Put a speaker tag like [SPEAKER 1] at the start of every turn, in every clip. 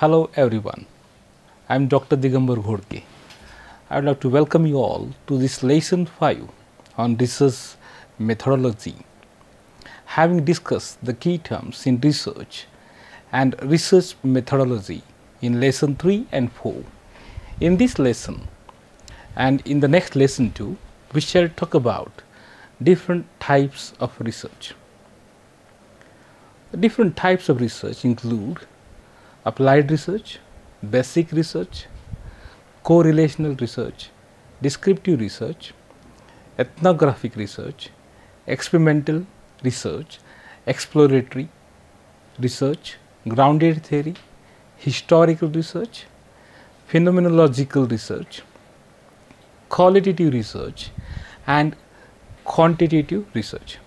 [SPEAKER 1] Hello everyone, I am Dr. Digambar Ghodke. I would like to welcome you all to this lesson 5 on research methodology. Having discussed the key terms in research and research methodology in lesson 3 and 4, in this lesson and in the next lesson too, we shall talk about different types of research. The different types of research include applied research, basic research, correlational research, descriptive research, ethnographic research, experimental research, exploratory research, grounded theory, historical research, phenomenological research, qualitative research and quantitative research.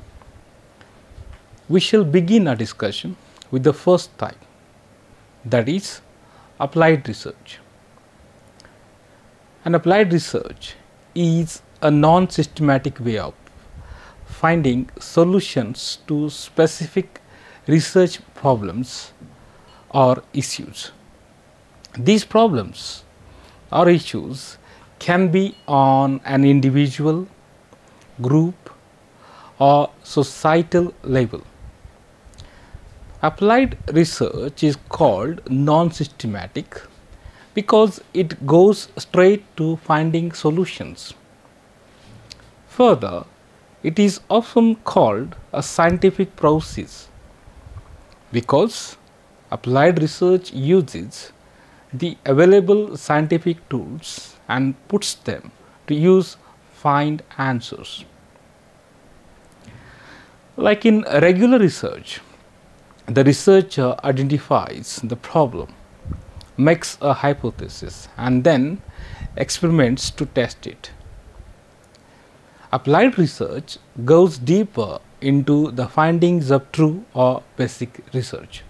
[SPEAKER 1] We shall begin our discussion with the first type, that is applied research. An applied research is a non-systematic way of finding solutions to specific research problems or issues. These problems or issues can be on an individual, group or societal level. Applied research is called non-systematic because it goes straight to finding solutions. Further, it is often called a scientific process because applied research uses the available scientific tools and puts them to use find answers. Like in regular research, the researcher identifies the problem, makes a hypothesis and then experiments to test it. Applied research goes deeper into the findings of true or basic research.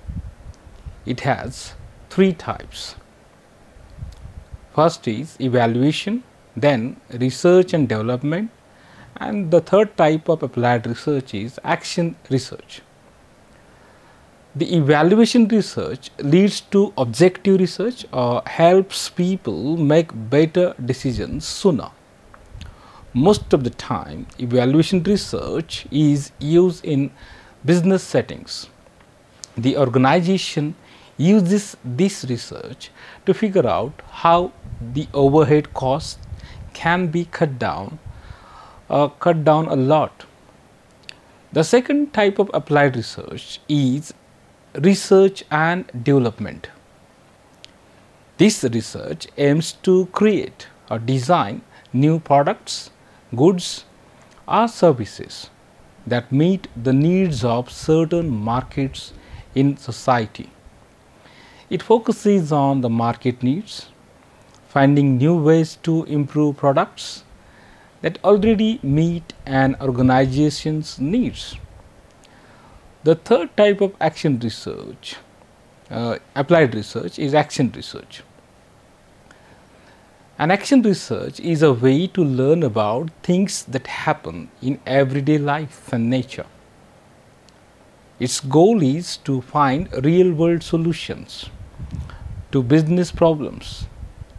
[SPEAKER 1] It has 3 types. First is evaluation, then research and development, and the third type of applied research is action research. The evaluation research leads to objective research or helps people make better decisions sooner. Most of the time, evaluation research is used in business settings. The organization uses this research to figure out how the overhead costs can be cut down a lot. The second type of applied research is research and development. This research aims to create or design new products, goods or services that meet the needs of certain markets in society. It focuses on the market needs, finding new ways to improve products that already meet an organization's needs. The third type of action research, applied research, is action research. An action research is a way to learn about things that happen in everyday life and nature. Its goal is to find real world solutions to business problems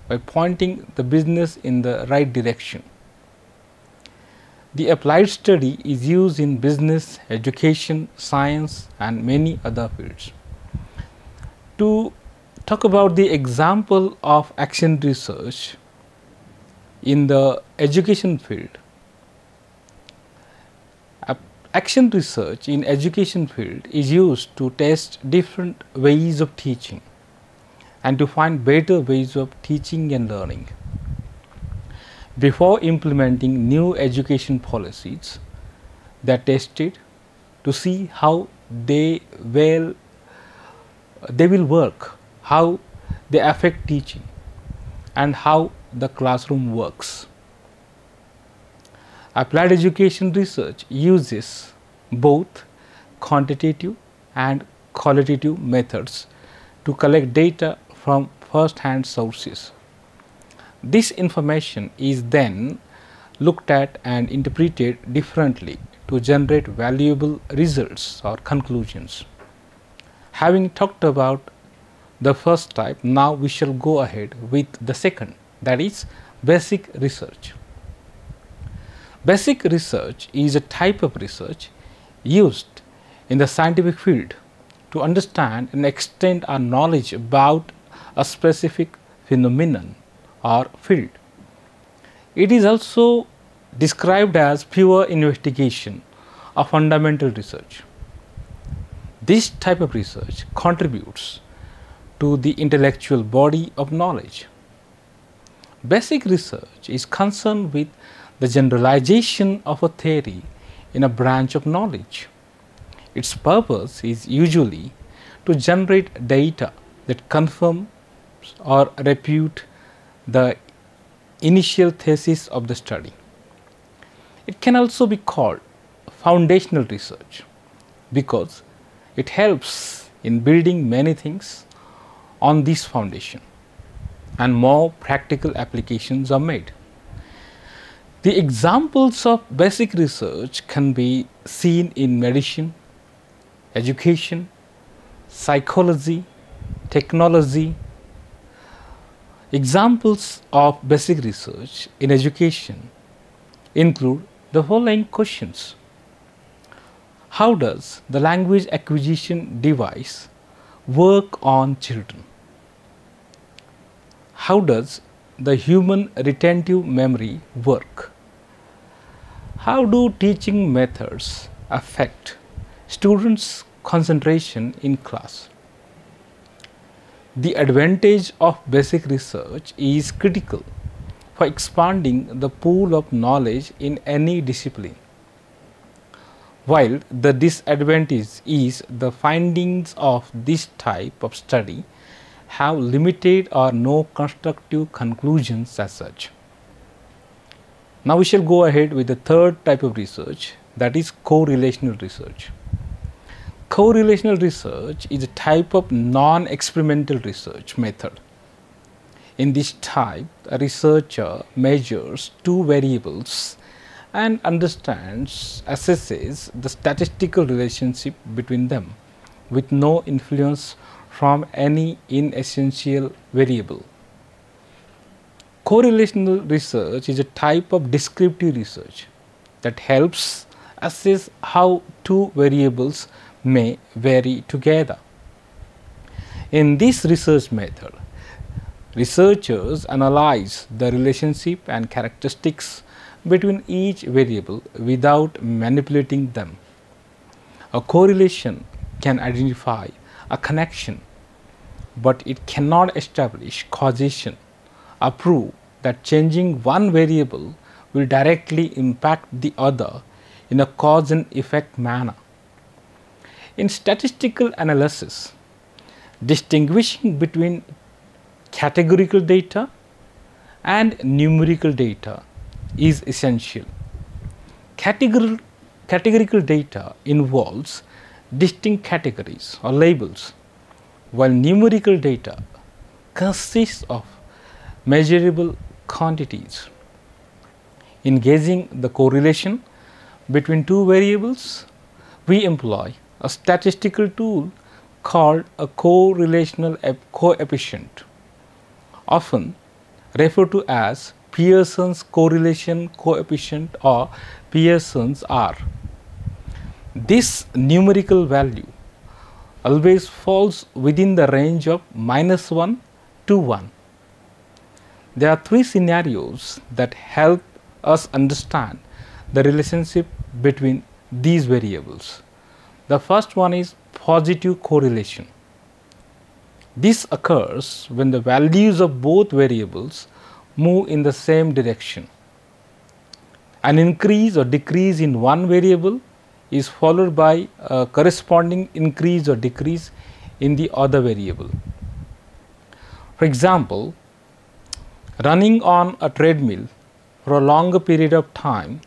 [SPEAKER 1] by pointing the business in the right direction. The applied study is used in business, education, science and many other fields. To talk about the example of action research in the education field, action research in education field is used to test different ways of teaching and to find better ways of teaching and learning. Before implementing new education policies, they are tested to see how they will work, how they affect teaching and how the classroom works. Applied education research uses both quantitative and qualitative methods to collect data from first-hand sources. This information is then looked at and interpreted differently to generate valuable results or conclusions. Having talked about the first type. Now we shall go ahead with the second, that is basic research. Basic research is a type of research used in the scientific field to understand and extend our knowledge about a specific phenomenon or field. It is also described as pure investigation or fundamental research. This type of research contributes to the intellectual body of knowledge. Basic research is concerned with the generalization of a theory in a branch of knowledge. Its purpose is usually to generate data that confirms or refute the initial thesis of the study. It can also be called foundational research because it helps in building many things on this foundation, and more practical applications are made. The examples of basic research can be seen in medicine, education, psychology, technology. Examples of basic research in education include the following questions. How does the language acquisition device work on children? How does the human retentive memory work? How do teaching methods affect students' concentration in class? The advantage of basic research is critical for expanding the pool of knowledge in any discipline, while the disadvantage is the findings of this type of study have limited or no constructive conclusions as such. Now we shall go ahead with the third type of research, that is correlational research. Correlational research is a type of non-experimental research method. In this type, a researcher measures two variables and assesses the statistical relationship between them with no influence from any inessential variable. Correlational research is a type of descriptive research that helps assess how two variables may vary together. In this research method, researchers analyze the relationship and characteristics between each variable without manipulating them. A correlation can identify a connection, but it cannot establish causation or prove that changing one variable will directly impact the other in a cause and effect manner. In statistical analysis, distinguishing between categorical data and numerical data is essential. Categorical data involves distinct categories or labels, while numerical data consists of measurable quantities. In gauging the correlation between two variables, we employ a statistical tool called a correlational coefficient, often referred to as Pearson's correlation coefficient or Pearson's R. This numerical value always falls within the range of -1 to 1. There are three scenarios that help us understand the relationship between these variables. The first one is positive correlation. This occurs when the values of both variables move in the same direction. An increase or decrease in one variable is followed by a corresponding increase or decrease in the other variable. For example, running on a treadmill for a longer period of time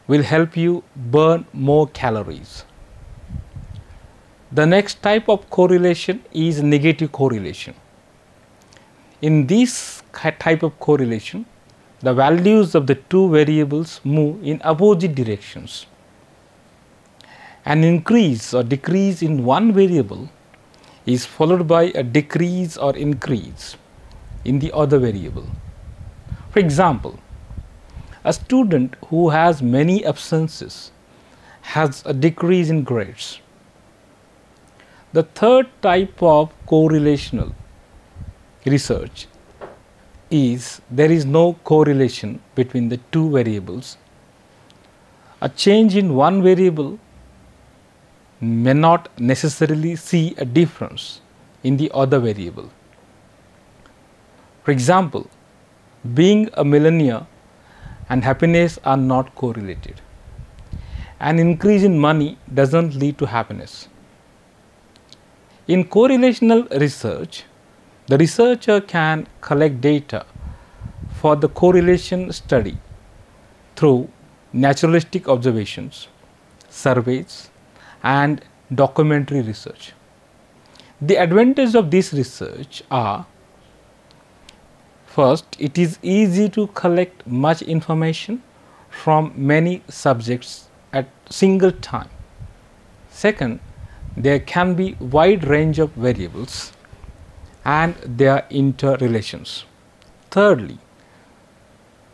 [SPEAKER 1] will help you burn more calories. The next type of correlation is negative correlation. In this type of correlation, the values of the two variables move in opposite directions. An increase or decrease in one variable is followed by a decrease or increase in the other variable. For example, a student who has many absences has a decrease in grades. The third type of correlational research is there is no correlation between the two variables. A change in one variable may not necessarily see a difference in the other variable. For example, being a millionaire and happiness are not correlated. An increase in money doesn't lead to happiness. In correlational research, the researcher can collect data for the correlation study through naturalistic observations, surveys, and documentary research. The advantages of this research are: first, it is easy to collect much information from many subjects at single time. Second, there can be wide range of variables and their interrelations. Thirdly,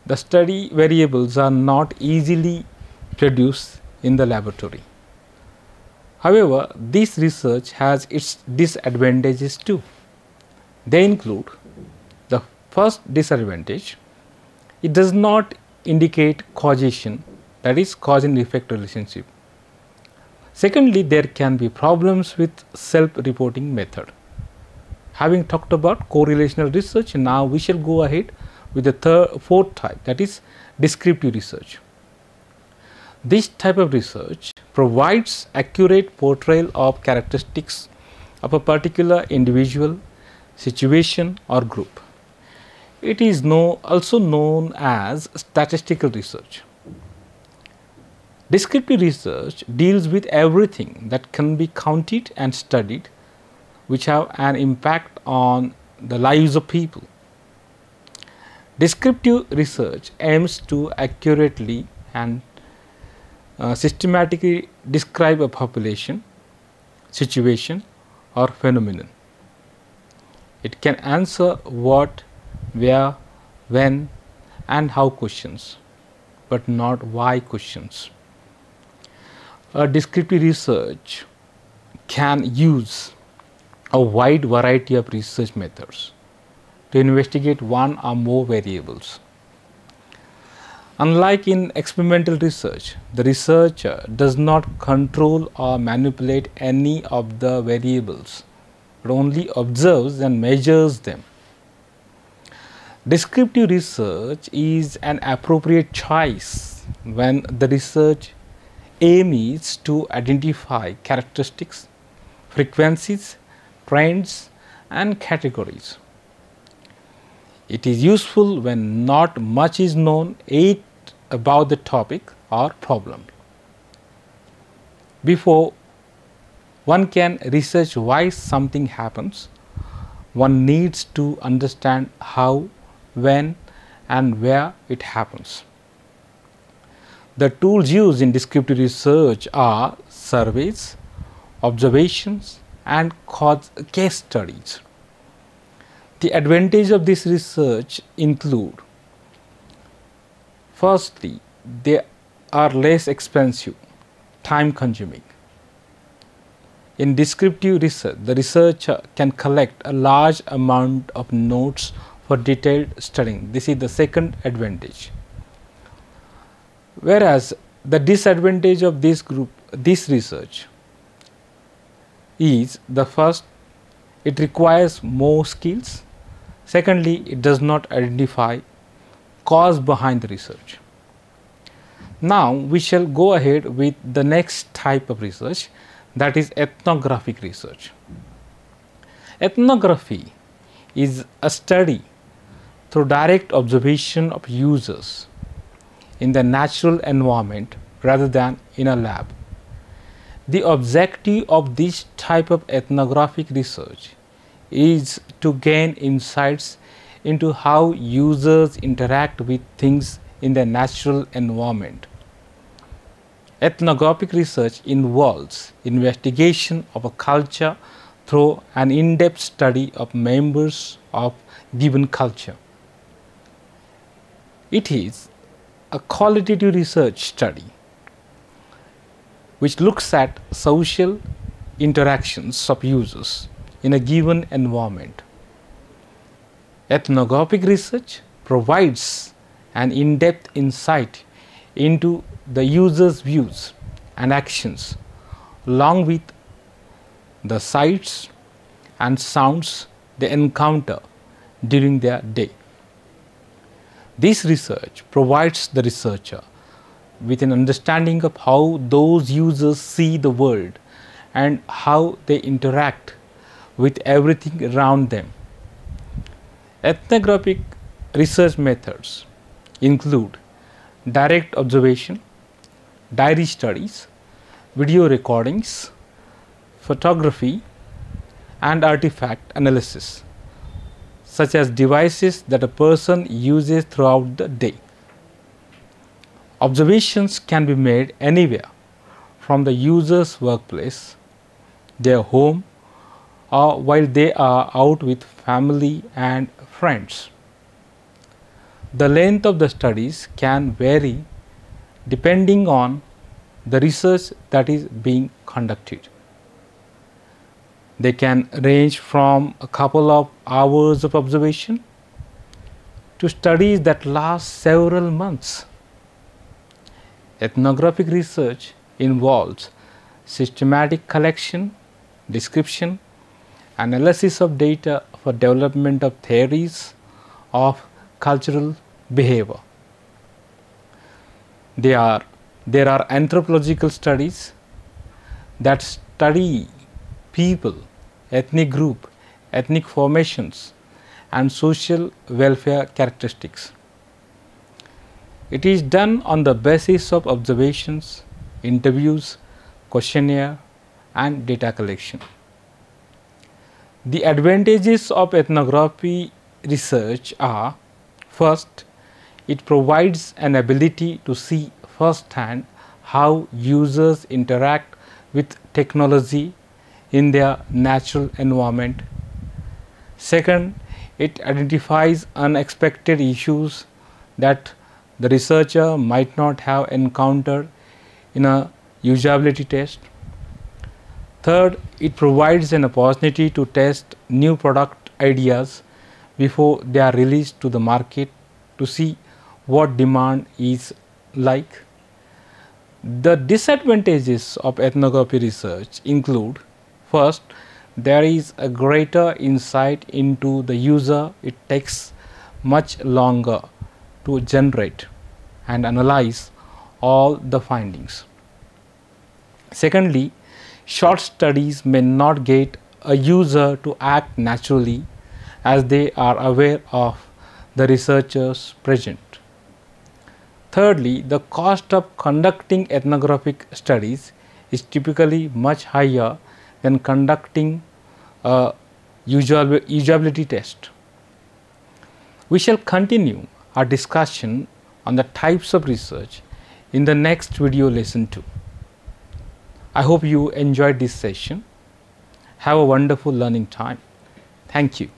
[SPEAKER 1] the study variables are not easily produced in the laboratory. However, this research has its disadvantages too. They include: the first disadvantage, it does not indicate causation, that is cause and effect relationship. Secondly, there can be problems with self-reporting method. Having talked about correlational research, now we shall go ahead with the fourth type, that is descriptive research. This type of research provides accurate portrayal of characteristics of a particular individual, situation, or group. It is also known as statistical research. Descriptive research deals with everything that can be counted and studied, which have an impact on the lives of people. Descriptive research aims to accurately and systematically describe a population, situation, or phenomenon. It can answer what, where, when, and how questions, but not why questions. A descriptive research can use a wide variety of research methods to investigate one or more variables. Unlike in experimental research, the researcher does not control or manipulate any of the variables, but only observes and measures them. Descriptive research is an appropriate choice when the research aim is to identify characteristics, frequencies, trends, and categories. It is useful when not much is known yet about the topic or problem. Before one can research why something happens, one needs to understand how, when, and where it happens. The tools used in descriptive research are surveys, observations, and case studies. The advantage of this research include: firstly, they are less expensive, time consuming. In descriptive research, the researcher can collect a large amount of notes for detailed studying. This is the second advantage. Whereas the disadvantage of this research is: the first, it requires more skills. Secondly, it does not identify cause behind the research. Now we shall go ahead with the next type of research, that is ethnographic research. Ethnography is a study through direct observation of users in the natural environment rather than in a lab. The objective of this type of ethnographic research is to gain insights into how users interact with things in the natural environment. Ethnographic research involves investigation of a culture through an in-depth study of members of given culture. It is a qualitative research study which looks at social interactions of users in a given environment. Ethnographic research provides an in-depth insight into the user's views and actions, along with the sights and sounds they encounter during their day. This research provides the researcher with an understanding of how those users see the world and how they interact with everything around them. Ethnographic research methods include direct observation, diary studies, video recordings, photography, and artifact analysis, such as devices that a person uses throughout the day. Observations can be made anywhere from the user's workplace, their home, or while they are out with family and friends. The length of the studies can vary depending on the research that is being conducted. They can range from a couple of hours of observation to studies that last several months. Ethnographic research involves systematic collection, description, analysis of data for development of theories of cultural behavior. There are anthropological studies that study people, ethnic group, ethnic formations, and social welfare characteristics. It is done on the basis of observations, interviews, questionnaire, and data collection. The advantages of ethnography research are: first, it provides an ability to see firsthand how users interact with technology in their natural environment. Second, it identifies unexpected issues that the researcher might not have encountered in a usability test. Third, it provides an opportunity to test new product ideas before they are released to the market to see what demand is like. The disadvantages of ethnography research include: first, there is a greater insight into the user. It takes much longer to generate and analyze all the findings. Secondly, short studies may not get a user to act naturally as they are aware of the researchers present. Thirdly, the cost of conducting ethnographic studies is typically much higher than conducting a usability test. We shall continue our discussion on the types of research in the next video lesson 2. I hope you enjoyed this session. Have a wonderful learning time. Thank you.